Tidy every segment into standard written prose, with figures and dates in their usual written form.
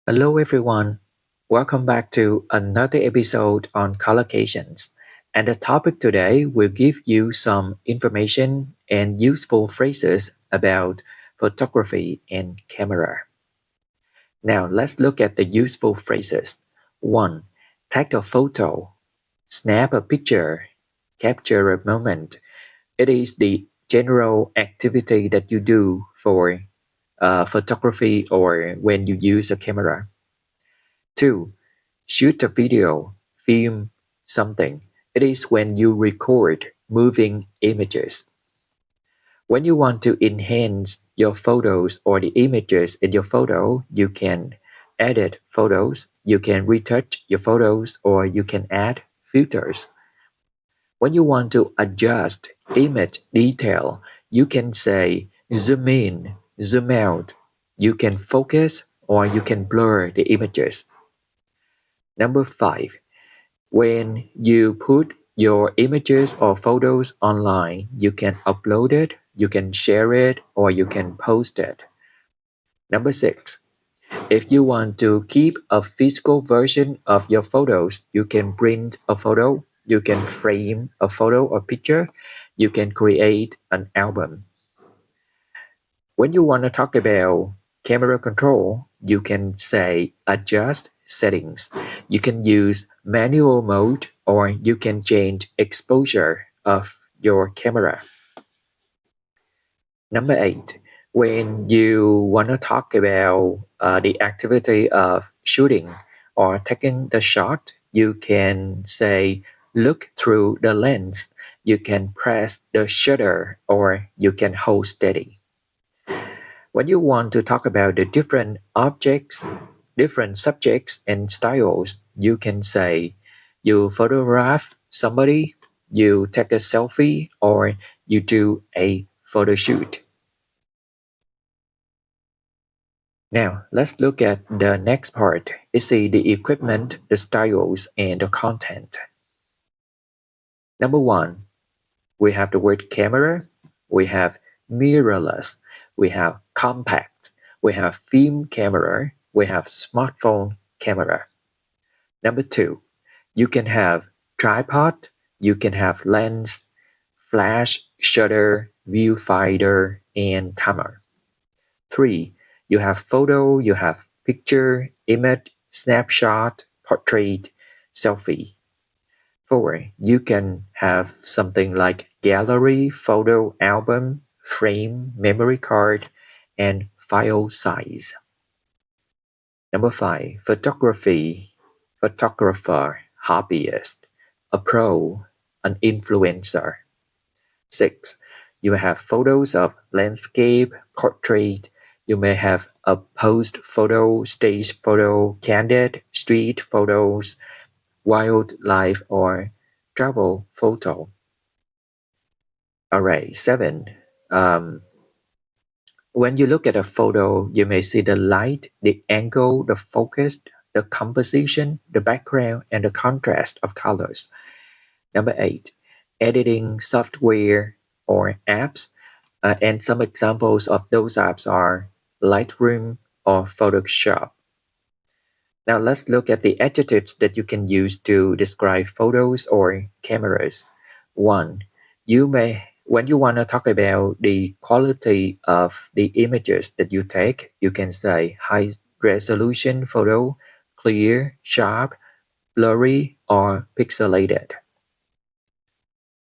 Hello everyone, welcome back to another episode on Collocations. And the topic today will give you some information and useful phrases about photography and camera. Now let's look at the useful phrases. 1. Take a photo, snap a picture, capture a moment. It is the general activity that you do for photography or when you use a camera. 2. Shoot a video, film something. It is when you record moving images. When you want to enhance your photos or the images in your photo, you can edit photos, you can retouch your photos, or you can add filters. When you want to adjust image detail, you can say zoom in, zoom out. You can focus or you can blur the images. Number 5. When you put your images or photos online, you can upload it, you can share it, or you can post it. Number 6. If you want to keep a physical version of your photos, you can print a photo, you can frame a photo or picture, you can create an album. When you want to talk about camera control, you can say adjust settings. You can use manual mode or you can change exposure of your camera. Number 8, when you want to talk about the activity of shooting or taking the shot, you can say look through the lens. You can press the shutter or you can hold steady. When you want to talk about the different objects, different subjects and styles, you can say you photograph somebody, you take a selfie, or you do a photo shoot. Now, let's look at the next part. It's the equipment, the styles, and the content. Number 1, we have the word camera, we have mirrorless, we have compact, we have film camera, we have smartphone camera. Number 2, you can have tripod, you can have lens, flash, shutter, viewfinder, and timer. 3, you have photo, you have picture, image, snapshot, portrait, selfie. 4, you can have something like gallery, photo album, frame, memory card, and file size. Number 5, photography, photographer, hobbyist, a pro, an influencer. 6, you have photos of landscape, portrait. You may have a post photo, stage photo, candid, street photos, wildlife, or travel photo. Alright, 7. When you look at a photo, you may see the light, the angle, the focus, the composition, the background, and the contrast of colors. Number 8, editing software or apps. And some examples of those apps are Lightroom or Photoshop. Now let's look at the adjectives that you can use to describe photos or cameras. 1. When you want to talk about the quality of the images that you take, you can say high resolution photo, clear, sharp, blurry, or pixelated.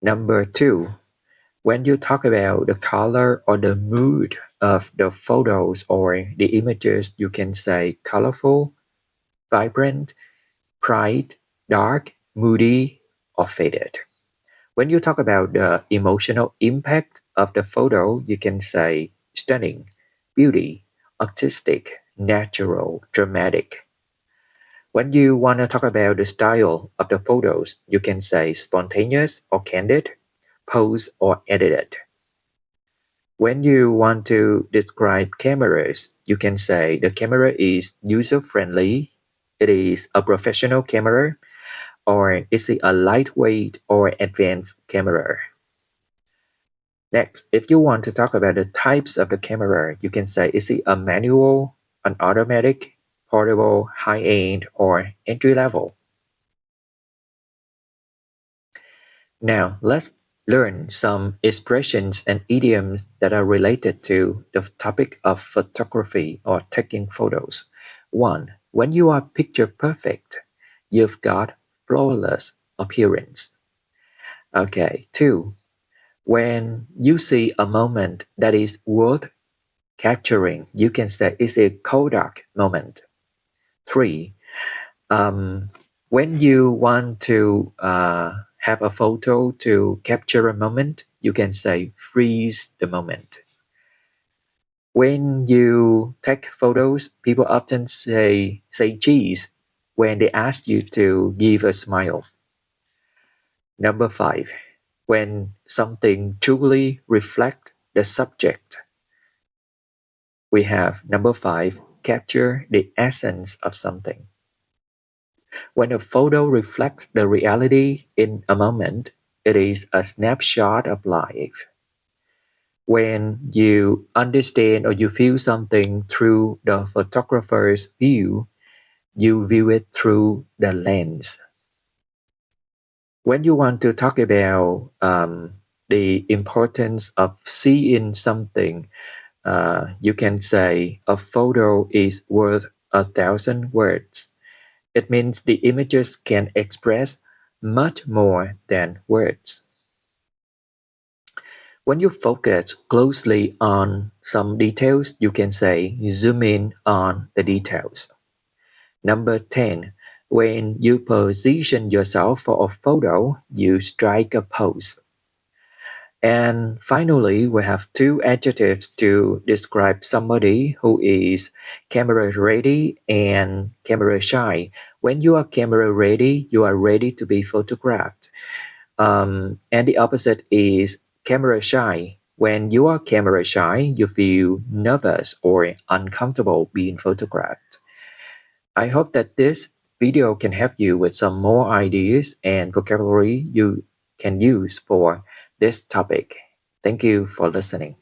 Number 2, when you talk about the color or the mood of the photos or the images, you can say colorful, vibrant, bright, dark, moody, or faded. When you talk about the emotional impact of the photo, you can say stunning, beauty, artistic, natural, dramatic. When you want to talk about the style of the photos, you can say spontaneous or candid, pose or edited. When you want to describe cameras, you can say the camera is user-friendly, it is a professional camera, or is it a lightweight or advanced camera? Next, if you want to talk about the types of the camera, you can say is it a manual, an automatic, portable, high-end, or entry-level. Now, let's learn some expressions and idioms that are related to the topic of photography or taking photos. 1. When you are picture perfect, you've got flawless appearance. Okay. 2. When you see a moment that is worth capturing, you can say it's a Kodak moment. 3. When you want to have a photo to capture a moment, you can say freeze the moment. When you take photos, people often say cheese when they ask you to give a smile. Number 5. When something truly reflects the subject, we have number 5, capture the essence of something. When a photo reflects the reality in a moment, it is a snapshot of life. When you understand or you feel something through the photographer's view, you view it through the lens. When you want to talk about the importance of seeing something, you can say a photo is worth 1,000 words. It means the images can express much more than words. When you focus closely on some details, you can say zoom in on the details. Number 10. When you position yourself for a photo, you strike a pose. And finally, we have 2 adjectives to describe somebody who is camera ready and camera shy. When you are camera ready, you are ready to be photographed. And the opposite is camera shy. When you are camera shy, you feel nervous or uncomfortable being photographed. I hope that this video can help you with some more ideas and vocabulary you can use for this topic. Thank you for listening.